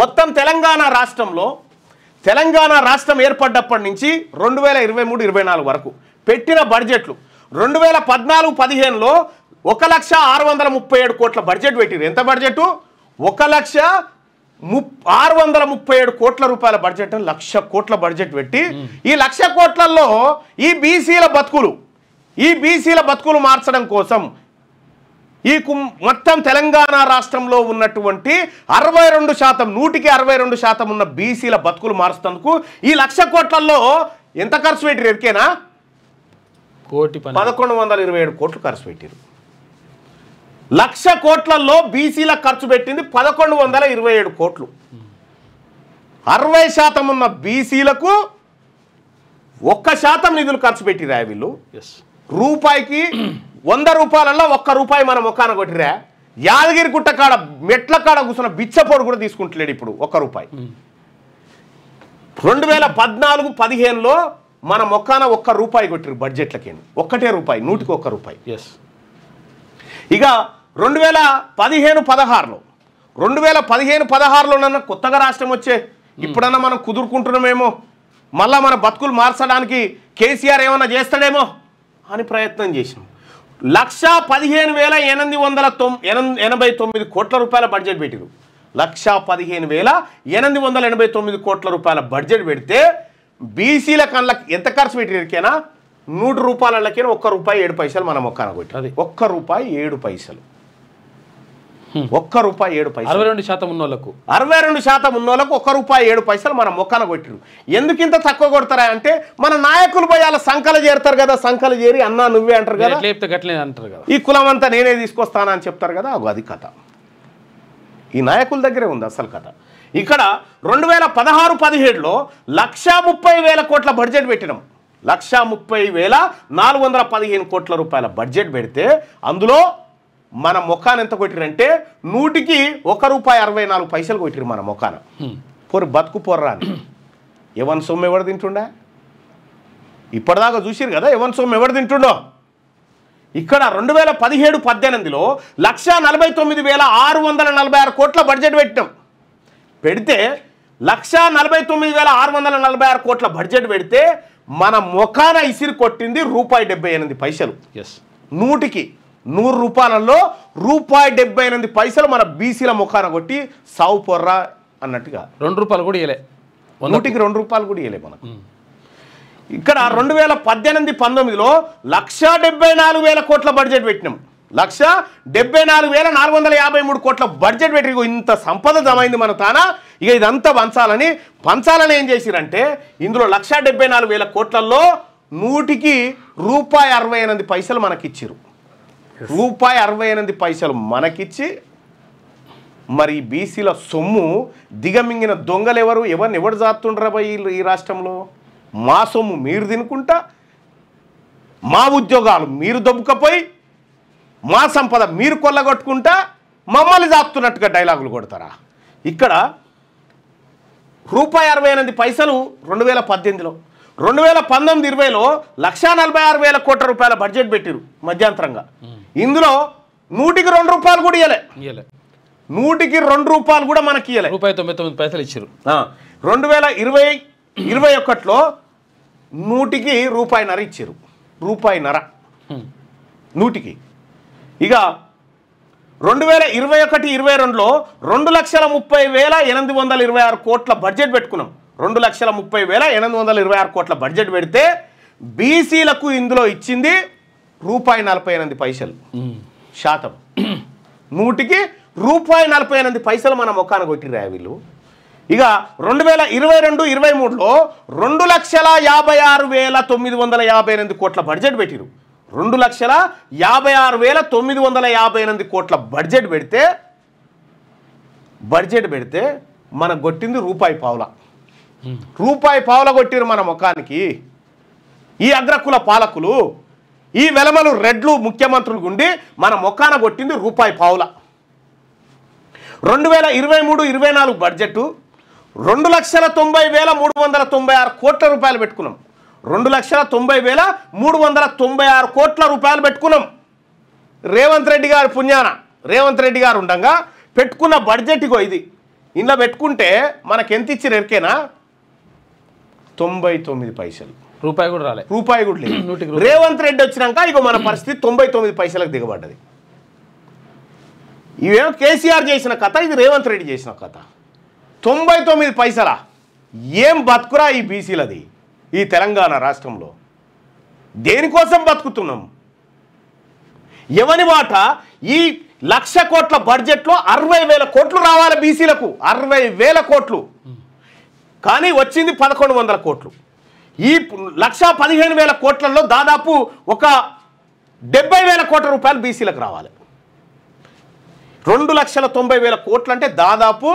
మొత్తం తెలంగాణ రాష్ట్రం ఏర్పడ్డప్పటి నుంచి 2023-24 వరకు పెట్టిన బడ్జెట్లు 2014-15లో 1,637 కోట్ల బడ్జెట్ పెట్టిరు. ఎంత బడ్జెట్? 1,637 కోట్ల రూపాయల బడ్జెట్, 1,00,000 కోట్ల బడ్జెట్ పెట్టి ఈ 1,00,000 కోట్లలో ఈ బీసీల బతుకులు మార్చడం కోసం ఈ మొత్తం తెలంగాణ రాష్ట్రంలో ఉన్నటువంటి 62%, 162% ఉన్న బీసీల బతుకులు మార్చేందుకు ఈ 1,00,000 కోట్లలో ఎంత ఖర్చు పెట్టిరు? ఎరికేనా? 1,127 కోట్లు ఖర్చు పెట్టిరు. 1,00,000 కోట్లలో బీసీల ఖర్చు పెట్టింది 1,127 కోట్లు. 60% ఉన్న బీసీలకు 1% నిధులు ఖర్చు పెట్టిరా వీళ్ళు. రూపాయికి 100 రూపాయలలో 1 రూపాయి మన మొక్కాన కొట్టిరా. యాదగిరి గుట్ట కాడ మెట్ల కాడ కూర్చున్న బిచ్చపోడు కూడా తీసుకుంటలేడు ఇప్పుడు 1 రూపాయి. 2014-15లో మన మొక్కాన 1 రూపాయి కొట్టిరు బడ్జెట్లకి. 1 రూపాయి, 100కి 1 రూపాయి. ఇక 2015-16లో నన్న కొత్తగా రాష్ట్రం వచ్చే ఇప్పుడన్నా మనం కుదురుకుంటున్నామేమో, మళ్ళా మన బతుకులు మార్చడానికి కేసీఆర్ ఏమన్నా చేస్తాడేమో అని ప్రయత్నం చేసినాం. 1,15,889 కోట్ల రూపాయల బడ్జెట్ పెట్టిరు. 1,15,889 కోట్ల రూపాయల బడ్జెట్ పెడితే బీసీల కళ్ళకి ఎంత ఖర్చు పెట్టిరికేనా? 100 రూపాయలకైనా 1 రూపాయి 7 పైసలు మనం ఒక్కన కొట్టి, అది 1 రూపాయి 7 పైసలు. 1 రూపాయి 7 పైసలు. 62% ఉన్నోళ్ళకు 1 రూపాయి 7 పైసలు మనం మొక్కన కొట్టిరు. ఎందుకు ఇంత తక్కువ కొడతారా అంటే మన నాయకులు పోయి అలా సంకలు చేరుతారు కదా, సంకలు చేరి అన్నా నువ్వే అంటారు కదా, ఈ కులం అంతా నేనే తీసుకొస్తానా అని చెప్తారు కదా. అది కథ ఈ నాయకుల దగ్గరే ఉంది అసలు కథ. ఇక్కడ 2016-17లో 1,30,000 కోట్ల బడ్జెట్ పెట్టినాం. 1,30,415 కోట్ల రూపాయల బడ్జెట్ పెడితే అందులో మన మొక్కాన ఎంత కొట్టిరంటే 100కి 1 రూపాయి 64 పైసలు కొట్టిరు మన మొక్కాన. పొరు బతుకు పొర్రా అని. ఎవరి సొమ్ము ఎవరు తింటుండే? ఇప్పటిదాకా చూసిరు కదా ఎవరి సొమ్ము ఎవరు తింటుండో. ఇక్కడ 2017-18లో 1,49,646 కోట్ల బడ్జెట్ పెట్టినాం. పెడితే 1,49,646 కోట్ల బడ్జెట్ పెడితే మన మొఖాన ఇసిరి కొట్టింది ₹78. 100కి 100 రూపాయలలో ₹78 మన బీసీల మొఖాన కొట్టి సావు పొర్రా అన్నట్టుగా. 2 రూపాయలు కూడా ఇవ్వలే, 100కి 2 రూపాయలు కూడా ఇవ్వలే మనకు. ఇక్కడ 2018-19లో 1,74,000 కోట్ల బడ్జెట్ పెట్టినాం. 1,74,453 కోట్ల బడ్జెట్ పెట్టి ఇంత సంపద జమైంది మన తానా. ఇక ఇదంతా పంచాలని ఏం చేసిరంటే ఇందులో 1,74,000 కోట్లలో 100కి ₹68 మనకిచ్చిరు. ₹68 మనకిచ్చి మరి బీసీల సొమ్ము దిగమింగిన దొంగలు ఎవరిని జాతుండ్రా ఈ రాష్ట్రంలో? మా సొమ్ము మీరు తినుకుంటా, మా ఉద్యోగాలు మీరు దొబ్బుకపోయి, మా సంపద మీరు కొల్లగొట్టుకుంటా మమ్మల్ని జాతున్నట్టుగా డైలాగులు కొడతారా? ఇక్కడ ₹68 2018లో, 2019-20లో 1,46,000 కోట్ల రూపాయల బడ్జెట్ పెట్టిరు మధ్యంతరంగా. ఇందులో 100కి 2 రూపాయలు కూడా ఇవ్వలే. 100కి 2 రూపాయలు కూడా మనకి ఇవ్వలే. ₹99 ఇచ్చారు. 2020-21లో 100కి ₹1.5 ఇచ్చారు. ₹1.5 100కి. ఇక 2021-22లో 2,30,826 కోట్ల బడ్జెట్ పెట్టుకున్నాం. 2,30,826 కోట్ల బడ్జెట్ పెడితే బీసీలకు ఇందులో ఇచ్చింది ₹48 శాతం. 100కి ₹48 మన మొక్కాన కొట్టిరా వీళ్ళు. ఇక 2022-23లో 2,56,958 కోట్ల బడ్జెట్ పెట్టిరు. 2,56,958 కోట్ల బడ్జెట్ పెడితే మనకు కొట్టింది ₹1.5 కొట్టిరు మన ముఖానికి. ఈ అగ్రకుల పాలకులు, ఈ వెలమలు రెడ్లు ముఖ్యమంత్రులు గుండి మన ముఖాన కొట్టింది ₹1.5. 2023-24 బడ్జెట్ 2,90,396 కోట్ల రూపాయలు పెట్టుకున్నాం. 2,90,396 కోట్ల రూపాయలు పెట్టుకున్నాం. రేవంత్ రెడ్డి గారు పుణ్యాన, రేవంత్ రెడ్డి గారు ఉండగా పెట్టుకున్న బడ్జెట్ ఇగో ఇది. ఇంట్లో పెట్టుకుంటే మనకు ఎంత ఇచ్చారు ఎరికేనా 99 పైసలు. రూపాయి కూడా రాలే, రూపాయి కూడా లేదు. రేవంత్ రెడ్డి వచ్చినాక ఇక మన పరిస్థితి 99 పైసలకు దిగబడ్డది. ఇవేమో కేసీఆర్ చేసిన కథ, ఇది రేవంత్ రెడ్డి చేసిన కథ. 99 పైసలా? ఏం బతుకురా ఈ బీసీలది ఈ తెలంగాణ రాష్ట్రంలో? దేనికోసం బతుకుతున్నాం? ఎవని మాట? ఈ 1,00,000 కోట్ల బడ్జెట్లో 60,000 కోట్లు రావాలి బీసీలకు, 60,000 కోట్లు. కానీ వచ్చింది 1,100 కోట్లు. ఈ 1,15,000 కోట్లలో దాదాపు ఒక 70,000 కోట్ల రూపాయలు బీసీలకు రావాలి. 2,90,000 కోట్లు అంటే దాదాపు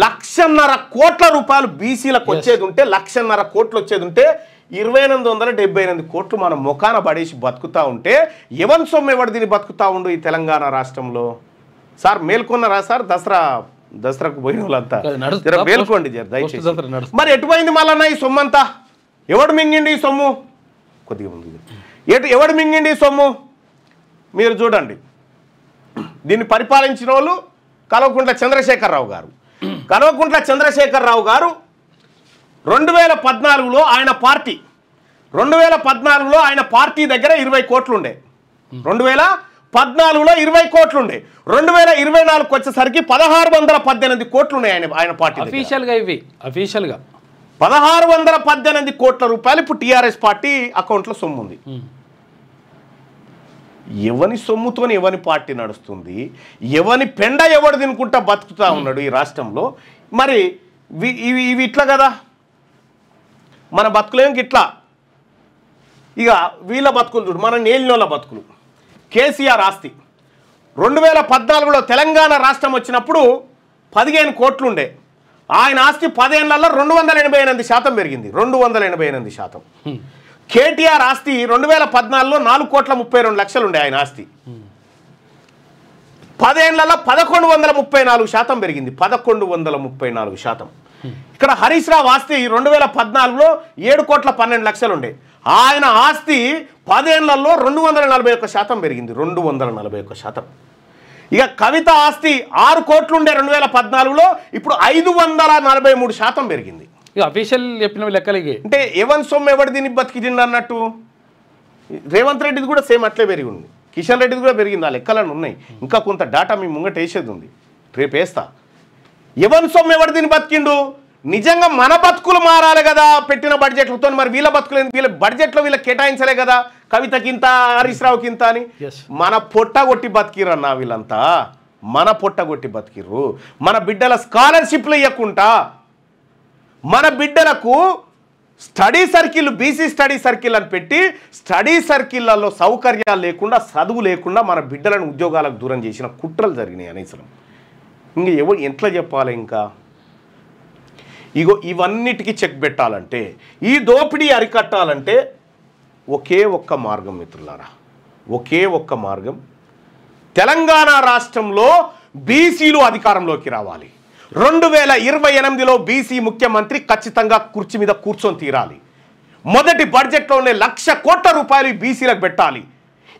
1,50,000 కోట్ల రూపాయలు బీసీలకు వచ్చేది ఉంటే, 1,50,000 కోట్లు వచ్చేది ఉంటే 2,878 కోట్లు మనం ముఖాన పడేసి బతుకుతా ఉంటే ఎవరి సొమ్ము ఎవడు దీన్ని బతుకుతా ఉండు ఈ తెలంగాణ రాష్ట్రంలో? సార్ మేల్కొన్నారా సార్? దసరాకు పోయిన వాళ్ళంతా మేల్కోండి దయచేసి. మరి ఎటుపోయింది మళ్ళీ ఈ సొమ్ము అంతా? ఎవడు మింగిండి ఈ సొమ్ము? కొద్దిగా ముందు ఎవడు మింగిండి ఈ సొమ్ము? మీరు చూడండి. దీన్ని పరిపాలించిన వాళ్ళు కల్వకుంట్ల చంద్రశేఖరరావు గారు. కల్వకుంట్ల చంద్రశేఖరరావు గారు 2014లో ఆయన పార్టీ 2014లో ఆయన పార్టీ దగ్గర 20 కోట్లు ఉండే. 2014లో 20 కోట్లు ఉండే. 2024కి వచ్చేసరికి 1,618 కోట్లు ఉన్నాయి ఆయన పార్టీ. అఫీషియల్గా ఇవి అఫీషియల్గా 1,618 కోట్ల రూపాయలు ఇప్పుడు టీఆర్ఎస్ పార్టీ అకౌంట్లో సొమ్ము ఉంది. ఎవని సొమ్ముతోని ఎవని పార్టీ నడుస్తుంది? ఎవని పెండ ఎవడు తినుకుంటా బతుకుతా ఉన్నాడు ఈ రాష్ట్రంలో? మరి ఇవి ఇట్లా కదా, మన బతుకులేం ఇట్లా. ఇక వీళ్ళ బతుకులు చూడు, మన నేలినోళ్ళ బతుకులు. కేసీఆర్ ఆస్తి 2014లో తెలంగాణ రాష్ట్రం వచ్చినప్పుడు 15 కోట్లు ఉండే. ఆయన ఆస్తి 10 ఏళ్లలో 288% పెరిగింది. 288%. కేటీఆర్ ఆస్తి 2014లో 4,32,00,000 ఉండే ఆయన ఆస్తి. 10 ఏళ్లలో 1,134% పెరిగింది. 1,134%. ఇక్కడ హరీష్ రావు ఆస్తి 2014లో 7,12,00,000 ఉండే. ఆయన ఆస్తి 10 ఏళ్లలో 241% పెరిగింది. 241%. ఇక కవిత ఆస్తి 6 కోట్లు ఉండే 2014లో, ఇప్పుడు 543% పెరిగింది. అఫీషియల్ చెప్పిన లెక్కలకి అంటే ఎవరి సొమ్ము ఎవడు దీన్ని బతికింది అన్నట్టు. రేవంత్ రెడ్డిది కూడా సేమ్ అట్లే పెరిగి ఉంది. కిషన్ రెడ్డిది కూడా పెరిగింది. ఆ లెక్కలను ఉన్నాయి. ఇంకా కొంత డేటా మీ ముంగట వేసేది ఉంది, రేపు వేస్తా. ఎవరి సొమ్ము ఎవడు దీన్ని బతికిండు? నిజంగా మన బతుకులు మారాలి కదా పెట్టిన బడ్జెట్లతో. మరి వీళ్ళ బతుకులు వీళ్ళ బడ్జెట్లో వీళ్ళకి కేటాయించలే కదా, కవితకింత హరీష్ రావుకింత అని. మన పొట్ట కొట్టి బతికిరన్నా వీళ్ళంతా, మన పొట్ట కొట్టి బతికిర్రు. మన బిడ్డల స్కాలర్షిప్లు ఇవ్వకుండా, మన బిడ్డలకు study circle, BC study circle అని పెట్టి స్టడీ సర్కిళ్లలో సౌకర్యాలు లేకుండా, చదువు లేకుండా మన బిడ్డలను ఉద్యోగాలకు దూరం చేసిన కుట్రలు జరిగినాయి అనేసరం. ఇంక ఎవరు ఎట్లా చెప్పాలి? ఇంకా ఇగో ఇవన్నిటికీ చెక్ పెట్టాలంటే, ఈ దోపిడీ అరికట్టాలంటే ఒకే ఒక్క మార్గం మిత్రులారా, ఒకే ఒక్క మార్గం. తెలంగాణ రాష్ట్రంలో బీసీలు అధికారంలోకి రావాలి. 2028లో బీసీ ముఖ్యమంత్రి ఖచ్చితంగా కుర్చీ మీద కూర్చొని తీరాలి. మొదటి బడ్జెట్లోనే 1,00,000 కోట్ల రూపాయలు బీసీలకు పెట్టాలి.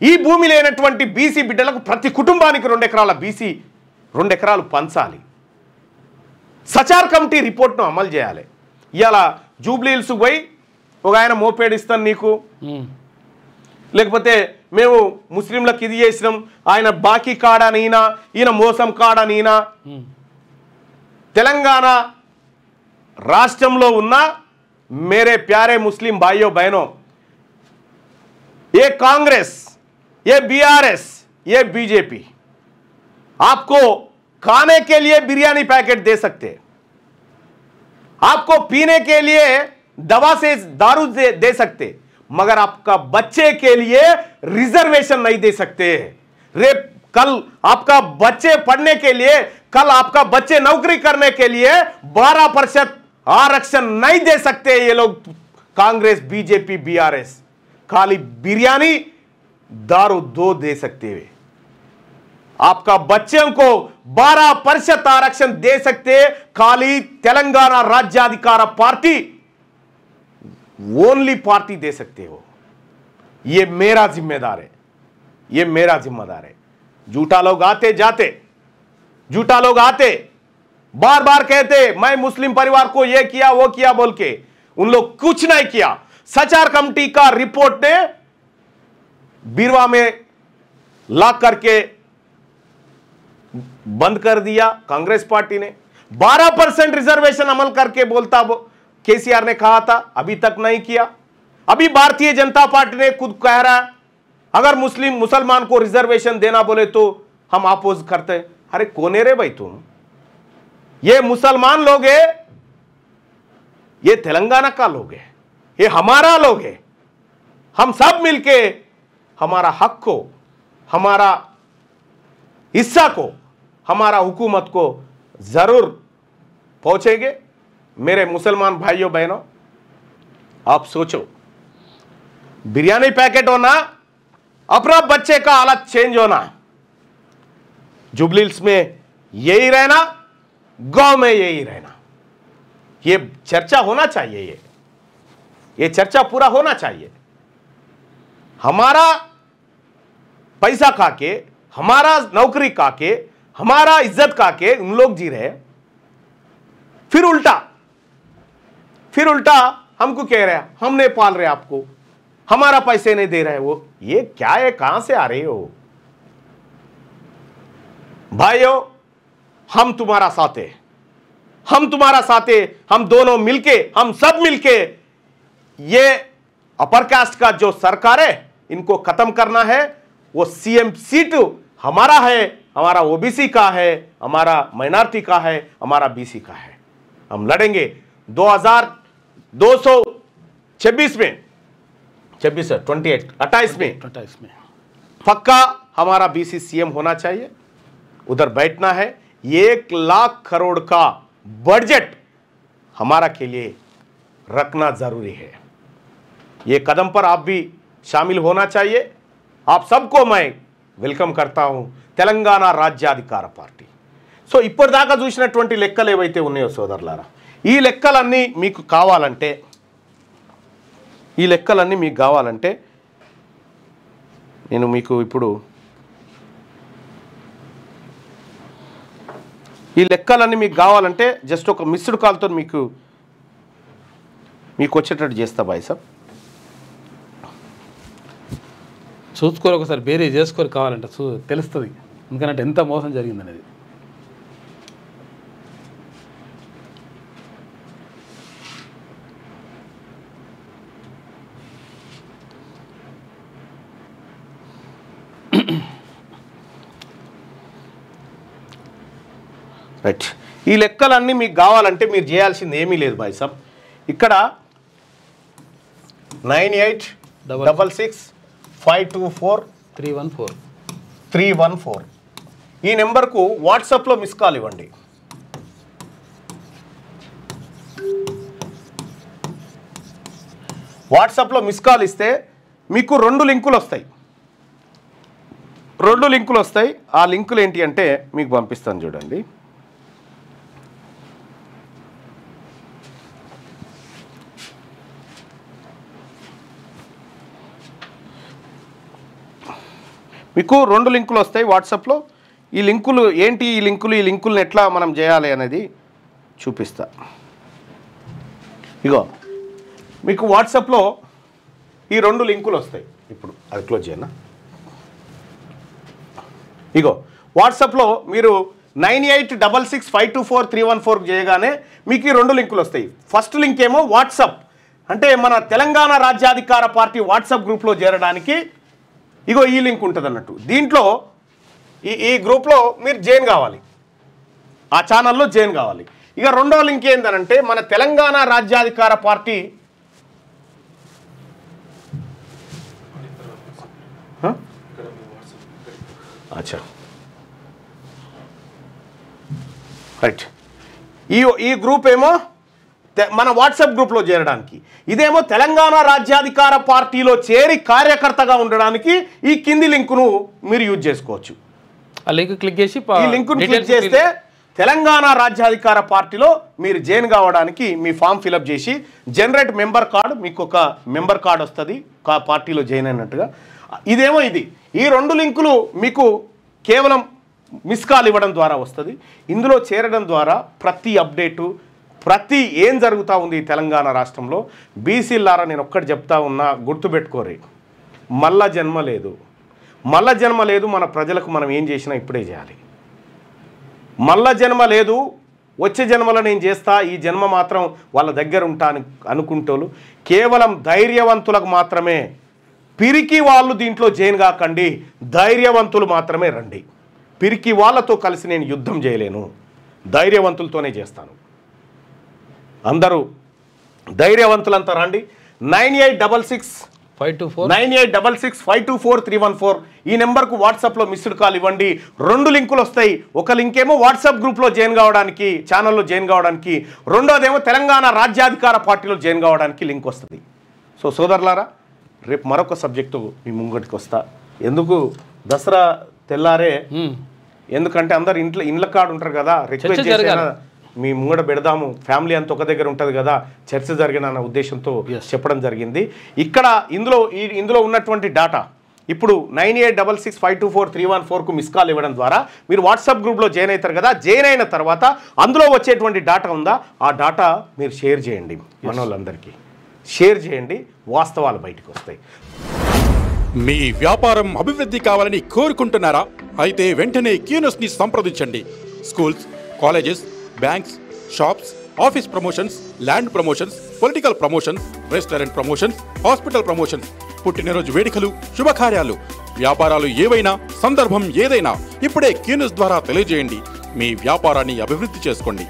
ఈ భూమి లేనటువంటి బీసీ బిడ్డలకు ప్రతి కుటుంబానికి 2 ఎకరాల బీసీ 2 ఎకరాలు పంచాలి. సచార్ కమిటీ రిపోర్ట్ను అమలు చేయాలి. ఇవాళ జూబ్లీహిల్స్ పోయి ఒక ఆయన మోపేడ్ ఇస్తాను నీకు, లేకపోతే మేము ముస్లింలకు ఇది చేసినాం, ఆయన బాకీ కాడని ఈయన మోసం కాడని తెలంగాణ రాష్ట్రంలో ఉన్న मेरे प्यारे मुस्लिम भाइयों बहनों, ये कांग्रेस, ये बीआरएस, ये बीजेपी आपको खाने के लिए बिरयानी पैकेट दे सकते, आपको पीने के लिए दवा से दारू दे सकते, मगर आपका बच्चे के लिए रिजर्वेशन नहीं दे सकते। कल आपका बच्चे पढ़ने के लिए, कल आपका बच्चे नौकरी करने के लिए 12% आरक्षण नहीं दे सकते ये लोग कांग्रेस, बीजेपी, बीआरएस। खाली बिरयानी दारू 2 दे सकते हैं। आपका बच्चों को 12% आरक्षण दे सकते खाली तेलंगाना राज्याधिकार पार्टी, ओनली पार्टी दे सकते हो। ये मेरा जिम्मेदार है, ये मेरा जिम्मेदार है। झूठा लोग आते जाते, झूठा लोग आते बार बार कहते मैं मुस्लिम परिवार को ये किया वो किया बोल के, उन लोग कुछ नहीं किया। सचार कमेटी का रिपोर्ट ने बीरवा में लॉक करके बंद कर दिया कांग्रेस पार्टी ने। 12% रिजर्वेशन अमल करके बोलता केसीआर ने कहा था, अभी तक नहीं किया। अभी भारतीय जनता पार्टी ने खुद कह रहा है अगर मुसलमान को रिजर्वेशन देना बोले तो हम अपोज करते हैं। अरे कौन है रे भाई तुम? ये मुसलमान लोग है, ये तेलंगाना का लोग है, ये हमारा लोग है। हम सब मिलके हमारा हक को, हमारा हिस्सा को, हमारा हुकूमत को जरूर पहुंचेंगे। मेरे मुसलमान भाइयों बहनों, आप सोचो, बिरयानी पैकेट होना, अपना बच्चे का हालत चेंज होना, जुबली हिल्स में यही रहना, गांव में यही रहना, ये चर्चा होना चाहिए। ये चर्चा पूरा होना चाहिए। हमारा पैसा खाके, हमारा नौकरी खाके, हमारा इज्जत खाके उन लोग जी रहे, फिर उल्टा हमको कह रहे हैं हमने पाल रहे आपको, हमारा पैसे नहीं दे रहे। वो ये क्या है? कहां से आ रहे हो भाइयों? हम तुम्हारा साथ है, हम तुम्हारा साथ है। हम दोनों मिलके, हम सब मिलके ये अपर कास्ट का जो सरकार है इनको खत्म करना है। वो सीएम सीट हमारा है, हमारा ओबीसी का है, हमारा माइनॉरिटी का है, हमारा बीसी का है। हम लड़ेंगे 2226 में, 28 में पक्का हमारा बीसी सीएम होना चाहिए। उधर बैठना है। 1 लाख करोड़ का बजट हमारा के लिए रखना जरूरी है। ये कदम पर आप भी शामिल होना चाहिए। आप सबको मैं వెల్కమ్ करता हूं తెలంగాణ రాజ్యాధికార పార్టీ। సో ఇప్పటిదాకా చూసినటువంటి లెక్కలు ఏవైతే ఉన్నాయో సోదరులారా, ఈ లెక్కలన్నీ మీకు కావాలంటే నేను మీకు ఇప్పుడు ఈ లెక్కలన్నీ మీకు కావాలంటే జస్ట్ ఒక మిస్డ్ కాల్తో మీకు వచ్చేటట్టు చేస్తా బాయ్ సాబ్। చూసుకోరు ఒకసారి బేరీ చేసుకోరు కావాలంటే తెలుస్తుంది, ఎందుకంటే ఎంత మోసం జరిగిందనేది। రైట్, ఈ లెక్కలన్నీ మీకు కావాలంటే మీరు చేయాల్సింది ఏమీ లేదు బాయ్ సాబ్। ఇక్కడ 9866524314 ఈ నెంబర్కు వాట్సాప్లో మిస్ కాల్ ఇవ్వండి। వాట్సాప్లో మిస్ కాల్ ఇస్తే మీకు 2 లింకులు వస్తాయి। ఆ లింకులు ఏంటి అంటే మీకు పంపిస్తాను చూడండి। మీకు 2 లింకులు వస్తాయి వాట్సాప్లో। ఈ లింకులు ఏంటి? ఈ లింకులను ఎట్లా మనం చేయాలి అనేది చూపిస్తా। ఇగో మీకు వాట్సాప్లో ఈ 2 లింకులు వస్తాయి। ఇప్పుడు అది క్లోజ్ చేయనా? ఇగో వాట్సాప్లో మీరు 9866524314 చేయగానే మీకు ఈ 2 లింకులు వస్తాయి। ఫస్ట్ లింక్ ఏమో వాట్సాప్, అంటే మన తెలంగాణ రాజ్యాధికార పార్టీ వాట్సాప్ గ్రూప్లో చేరడానికి ఇగో ఈ లింక్ ఉంటుంది అన్నట్టు। దీంట్లో ఈ గ్రూప్లో మీరు జాయిన్ కావాలి, ఆ ఛానల్లో జాయిన్ కావాలి। ఇక రెండో లింక్ ఏంటంటే మన తెలంగాణ రాజ్యాధికార పార్టీ అచ్చా రైట్, ఈ గ్రూప్ ఏమో మన వాట్సాప్ గ్రూప్లో చేరడానికి, ఇదేమో తెలంగాణ రాజ్యాధికార పార్టీలో చేరి కార్యకర్తగా ఉండడానికి ఈ కింది లింకును మీరు యూజ్ చేసుకోవచ్చు। ఆ లింక్ క్లిక్ చేసి ఈ లింకును క్లిక్ చేస్తే తెలంగాణ రాజ్యాధికార పార్టీలో మీరు జాయిన్ కావడానికి మీ ఫామ్ ఫిలప్ చేసి జనరేట్ మెంబర్ కార్డ్, మీకు ఒక మెంబర్ కార్డ్ వస్తుంది పార్టీలో జాయిన్ అయినట్టుగా। ఇదేమో ఈ 2 లింకులు మీకు కేవలం మిస్ కాల్ ఇవ్వడం ద్వారా వస్తుంది. ఇందులో చేరడం ద్వారా ప్రతి అప్డేటు ప్రతి ఏం జరుగుతూ ఉంది తెలంగాణ రాష్ట్రంలో. బీసీలారా నేను ఒక్కటి చెప్తా ఉన్నా, గుర్తుపెట్టుకోరి, మళ్ళా జన్మ లేదు, మళ్ళా జన్మ లేదు. మన ప్రజలకు మనం ఏం చేసినా ఇప్పుడే చేయాలి. మళ్ళా జన్మ లేదు, వచ్చే జన్మలో నేను చేస్తా, ఈ జన్మ మాత్రం వాళ్ళ దగ్గర ఉంటా అనుకుంటోళ్ళు కేవలం ధైర్యవంతులకు మాత్రమే. పిరికి వాళ్ళు దీంట్లో జైన్ కాకండి, ధైర్యవంతులు మాత్రమే రండి. పిరికి వాళ్ళతో కలిసి నేను యుద్ధం చేయలేను, ధైర్యవంతులతోనే చేస్తాను. అందరూ ధైర్యవంతులంతా రండి. 9866524314 ఈ నెంబర్కు వాట్సాప్లో మిస్డ్ కాల్ ఇవ్వండి. 2 లింకులు వస్తాయి. ఒక లింక్ ఏమో వాట్సాప్ గ్రూప్లో జాయిన్ కావడానికి, ఛానల్లో జాయిన్ కావడానికి, రెండోదేమో తెలంగాణ రాజ్యాధికార పార్టీలో జాయిన్ కావడానికి లింక్ వస్తుంది. సో సోదరులారా, రేపు మరొక సబ్జెక్టు మీ ముంగటికి వస్తా. ఎందుకు దసరా తెల్లారే, ఎందుకంటే అందరు ఇండ్ల కాడు ఉంటారు కదా, రిక్వెస్ట్ చేసిన మీ ముంగడ పెడదాము, ఫ్యామిలీ అంతా ఒక దగ్గర ఉంటుంది కదా, చర్చ జరిగిన అన్న ఉద్దేశంతో చెప్పడం జరిగింది. ఇక్కడ ఇందులో ఉన్నటువంటి డాటా ఇప్పుడు 9866524314కు మిస్ కాల్ ఇవ్వడం ద్వారా మీరు వాట్సాప్ గ్రూప్లో జాయిన్ అవుతారు కదా. జాయిన్ అయిన తర్వాత అందులో వచ్చేటువంటి డాటా ఉందా, ఆ డాటా మీరు షేర్ చేయండి, మన వాళ్ళందరికీ షేర్ చేయండి, వాస్తవాలు బయటకు వస్తాయి. మీ వ్యాపారం అభివృద్ధి కావాలని కోరుకుంటున్నారా? అయితే వెంటనే క్యూనస్ని సంప్రదించండి. Schools, colleges, banks, shops, office promotions, land promotions, political promotions, restaurant promotions, hospital promotions, పుట్టినరోజు వేడుకలు, శుభకార్యాలు, వ్యాపారాలు ఏవైనా, సందర్భం ఏదైనా ఇప్పుడే క్యూనస్ ద్వారా తెలియజేయండి. మీ వ్యాపారాన్ని అభివృద్ధి చేసుకోండి.